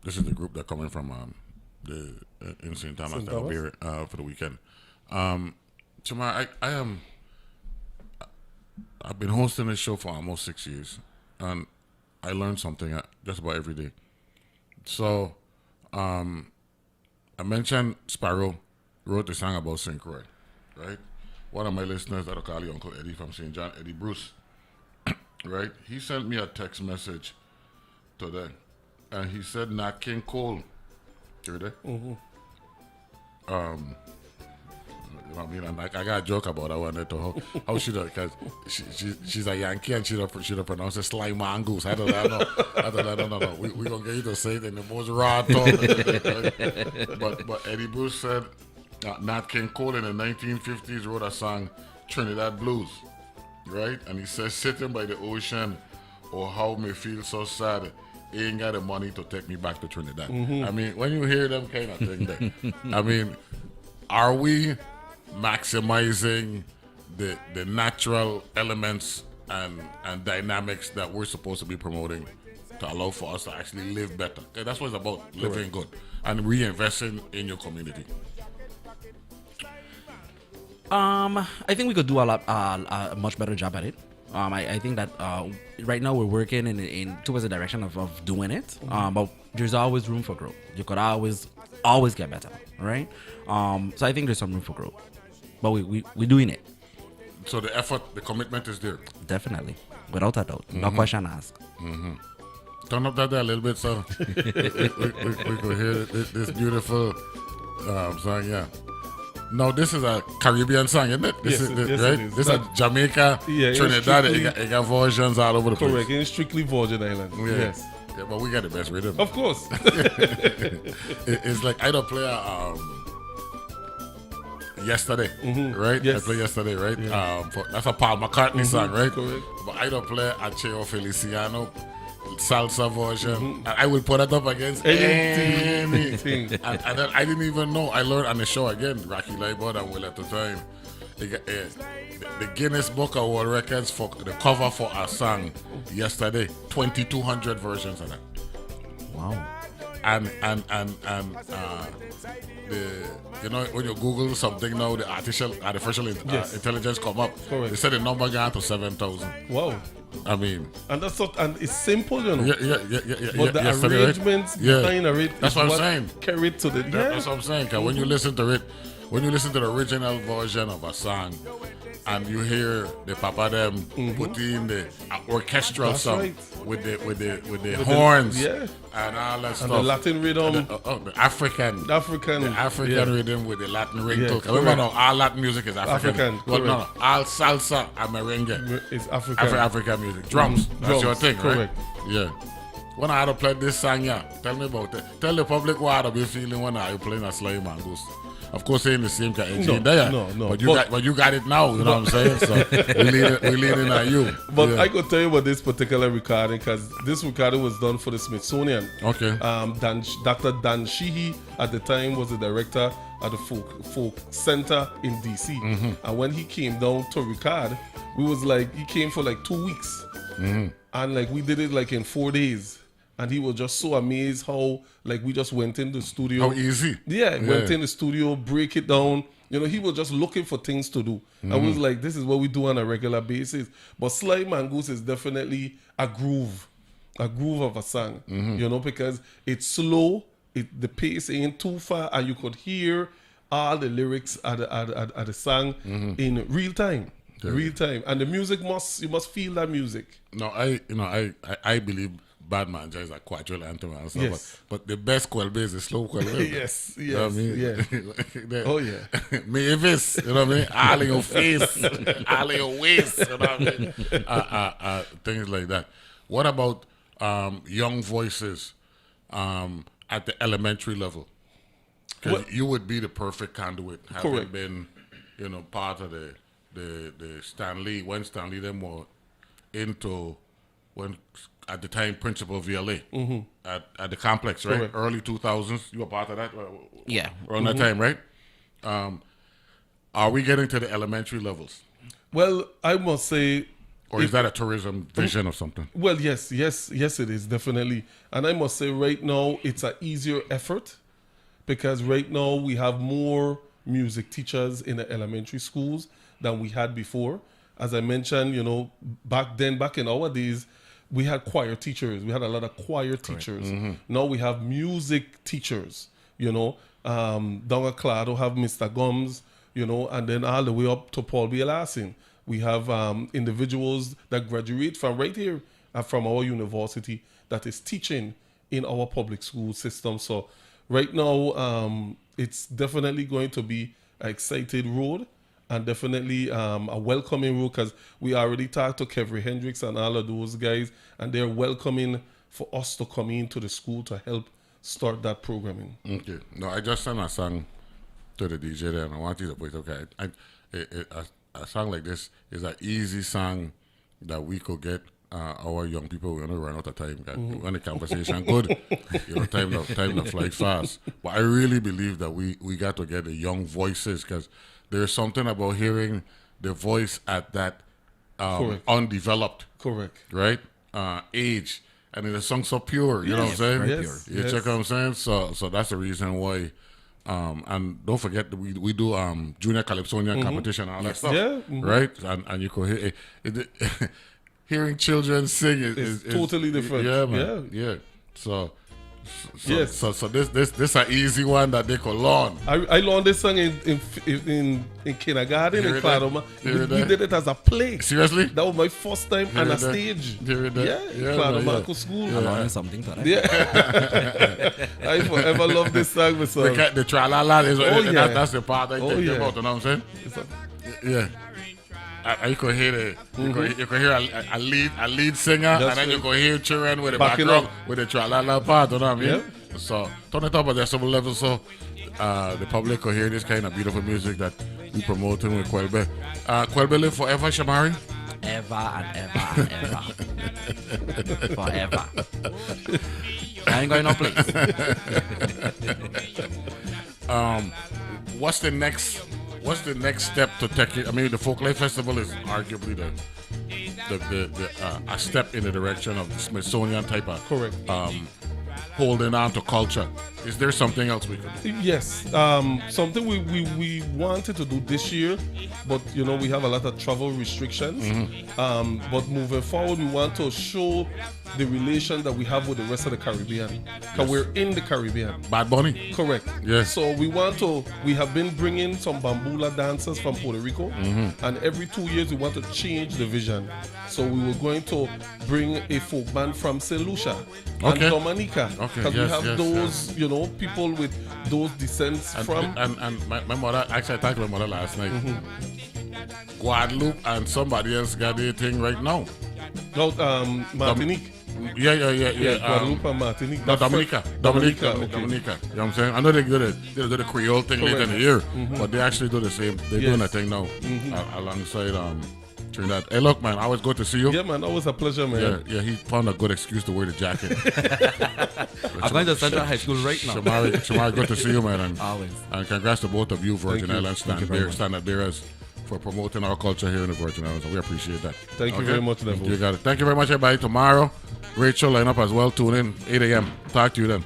This is the group that coming from the in St. Thomas that will be here for the weekend. Tomorrow, I've been hosting this show for almost 6 years, and I learned something just about every day. So, I mentioned Sparrow wrote the song about St. Croix, right? One of my listeners that'll call you Uncle Eddie from St. John, Eddie Bruce, right? He sent me a text message today, and he said Nat King Cole, hear that? You know what I mean? And I got a joke about that one there to how she does, because she's a Yankee and she don't pronounce it Sly Mongoose. I don't know. No. We gonna get you to say it in the most raw tone. But Eddie Bruce said Nat King Cole in the 1950s wrote a song, Trinidad Blues, right? And he says, sitting by the ocean, oh how me feel so sad. He ain't got the money to take me back to Trinidad. I mean, when you hear them kind of thing, then, I mean, are we maximizing the natural elements and dynamics that we're supposed to be promoting to allow for us to actually live better? Okay, that's what it's about, living good and reinvesting in your community. I think we could do a much better job at it. I think that right now we're working in towards the direction of doing it. But there's always room for growth. You could always get better, right? So I think there's some room for growth. But we're doing it. So the effort, the commitment is there. Definitely. Without a doubt. No question asked. Turn up that there a little bit so we could hear this beautiful song, yeah. No, this is a Caribbean song, isn't it? This Yes, is yes, right. it is. This is Jamaica, Yeah, it's Trinidad. strictly- It got versions all over the place. Correct. In strictly Virgin Islands. Yeah. Yes. Yeah, but we got the best rhythm. Of course. It's like I don't play yesterday, right? Yes. I played yesterday, right? That's a Paul McCartney song, right? Correct. But I don't play a Cheo Feliciano salsa version. And I would put it up against Anything. and then I didn't even know. I learned on the show again, Rocky Laibod and Will at the time. The Guinness Book of World Records for the cover for our song yesterday, 2,200 versions of that. Wow. And when you Google something now, the artificial intelligence come up. Correct. They said the number gone to 7,000. Wow. I mean, And that's not, and it's simple, you know. yeah. But the yesterday, right? arrangements Yeah. behind it That's is what I'm saying. carried to the That's what I'm saying. Cause when you listen to it, when you listen to the original version of a song, and you hear the Papa them put in the orchestral That's song right. with the horns yeah. and all that And stuff. the Latin rhythm, the African yeah. rhythm with the Latin ring Yeah, too. 'Cause remember correct. now, all Latin music is African. African, Well, no, correct. all salsa and merengue. It's African. African music. Drums. That's Drums, your thing, correct. right? Yeah. When I had to play this song, yeah, tell me about it. Tell the public what I'll be feeling when I playing a Sly Mongoose. Of course, ain't the same kind of engine there. no. But But- you got it now, you know what I'm saying? So we leaning on you. But Yeah. I could tell you about this particular recording because this recording was done for the Smithsonian. Okay. Dr. Dan Sheehy at the time was the director at the folk center in DC. Mm-hmm. And when he came down to record, he came for like 2 weeks. Mm-hmm. And like we did it like in 4 days. And he was just so amazed how like we just went in the studio. How easy. Yeah, went in the studio, break it down. You know, he was just looking for things to do. I was like, this is what we do on a regular basis. But Sly Mongoose is definitely a groove of a song. You know, because it's slow, the pace ain't too far, and you could hear all the lyrics at the song in real time. Real time. And the music you must feel that music. No, I believe Badman is a quadrille anthem and stuff. Yes. But the best Kwelbe is the slow Kwelbe. Yes, You know what I mean? yeah. Oh, yeah. Mavis, you know what I mean? All in your face, all in your waist, you know what I mean? Things like that. What about young voices at the elementary level? 'Cause Well- you would be the perfect conduit, having Correct. been, part of the Stanley, when Stanley them were into, when at the time principal VLA at the complex, right? Correct. Early 2000s, you were part of that? Yeah. Around that time, right? Are we getting to the elementary levels? Well, I must say, Or is that a tourism vision or something? well, yes, it is definitely, and I must say, right now it's an easier effort because right now we have more music teachers in the elementary schools than we had before. As I mentioned, back in our days, we had choir teachers. We had a lot of choir teachers. Now we have music teachers. Down at Clado have Mr. Gums. And then all the way up to Paul B. Larson. We have individuals that graduate from right here from our university that is teaching in our public school system. So right now, it's definitely going to be an excited road and definitely a welcoming road because we already talked to Kevin Hendricks and all of those guys, and they're welcoming for us to come into the school to help start that programming. Okay. No, I just sent a song to the DJ there, and I want you to play it. Okay. A song like this is an easy song that we could get our young people. We're going to run out of time. When the conversation good, time to fly fast. But I really believe that we got to get the young voices because there's something about hearing the voice at that undeveloped, Correct. right? Age. And the song's so pure, you know what I'm saying? very Yes. pure. You check what I'm saying? So that's the reason why. And don't forget that we do junior calypsonian competition and all that stuff, Yeah, right? And you could hear hearing children sing is totally different. Yeah, man. Yeah. So Yes. So this an easy one that they could learn. I learned this song in kindergarten Hear in it Claroma. there? We Hear it there? did it as a play. Seriously? That was my first time Hear on a it there? stage. Hear it there? Yeah, Yeah, Claroma man, yeah. School. I'm learning something today. Yeah. I forever love this song myself. The tra-la-la is yeah. that's the part I Oh, think yeah. about, you know what I'm saying? It's a- Yeah. You could hear you could hear a lead singer, That's and then you right. could hear children with the Backing background up. with the tra-la-la part, you know what I mean? Yep. So turn it up at their several levels so the public could hear this kind of beautiful music that we promoting with Kwelbe. Kwelbe live forever, Shamari? Ever and ever and ever. Forever. I ain't going no place. What's the next step to take it? I mean, the Folklife Festival is arguably a step in the direction of the Smithsonian type of Correct. holding on to culture. Is there something else we could do? Yes, something we wanted to do this year, but we have a lot of travel restrictions. But moving forward, we want to show the relation that we have with the rest of the Caribbean, because we're in the Caribbean. Bad Bunny? Correct. Yes. So we have been bringing some bambula dancers from Puerto Rico, and every 2 years we want to change the vision. So we were going to bring a folk band from St. Lucia and Okay. Dominica, Okay, because we yes, have yes, those, people with those descents from. And my mother, actually I talked to my mother last night. Guadeloupe and somebody else got their thing right now. No, Martinique. Yeah. Guadeloupe and Martinique. No, Not Fr- Dominica. okay. Dominica. You know what I'm saying? I know they do the Creole thing later in the year, but they actually do the same. They're doing Yes. that thing now alongside Trinidad. Hey, look, man, always good to see you. Yeah, man, always a pleasure, man. Yeah, he found a good excuse to wear the jacket. I'm going to Central High School right now. Shamari, good to see you, man. And, Always. and congrats to both of you, Virgin Thank you. Islands Thank you very much. Standard Bearers, for promoting our culture here in the Virgin Islands. We appreciate that. Thank you very much, Neville. You got it. Thank you very much, everybody. Tomorrow, great show lineup as well. Tune in, 8 a.m. Talk to you then.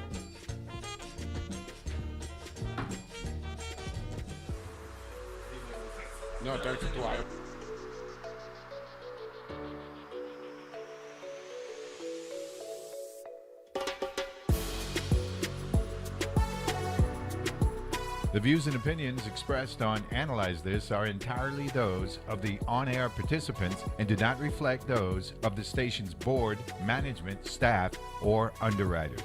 No, thank you. The views and opinions expressed on Analyze This are entirely those of the on-air participants and do not reflect those of the station's board, management, staff, or underwriters.